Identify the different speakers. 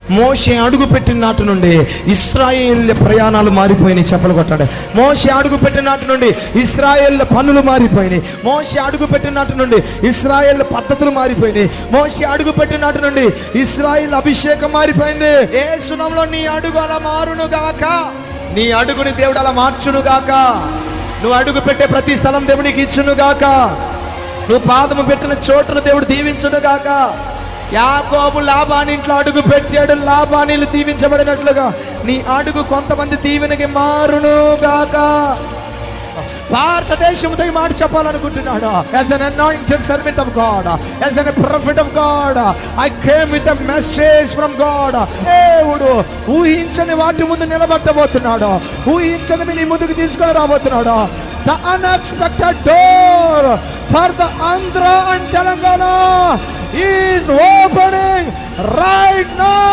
Speaker 1: మోషే అడుగు పెట్టిన నాటి నుండి ఇశ్రాయేలు ప్రయాణాలు మారిపోయినాయి. చెప్పలు కొట్టాడు. మోషే అడుగు పెట్టిన నాటి నుండి ఇశ్రాయేలు పనులు మారిపోయినాయి. మోషే అడుగు పెట్టిన నాటి నుండి ఇశ్రాయేలు పద్ధతులు మారిపోయినాయి. మోషే అడుగు పెట్టిన నాటి నుండి ఇశ్రాయేలు అభిషేకం మారిపోయింది. యేసు నామములో నీ అడుగు అలా మారును గాక. నీ అడుగుని దేవుడు అలా మార్చును గాక. నువ్వు అడుగు పెట్టే ప్రతి స్థలం దేవునికి ఇచ్చును గాక. నువ్వు పాదము పెట్టిన చోటును దేవుడు దీవించును గాక. యాకోబు లాబాని ఇంట్లో అడుగు పెట్టాడు, లాబానీలు దీవించబడినట్లుగా నీ అడుగు కొంతమంది దీవెనకి మారును గాక. భారతదేశంతో ఈ మాట చెప్పాలనుకుంటున్నాడు. As an anointed servant of God, as a prophet of God, I came with a message from God. దేవుడు ఊహించని వాటి ముందు నిలబెట్టబోతున్నాడు. ఊహించని నీ ముందుకు తీసుకొని రాబోతున్నాడు. The unexpected door for the Andhra and Telangana is opening right now.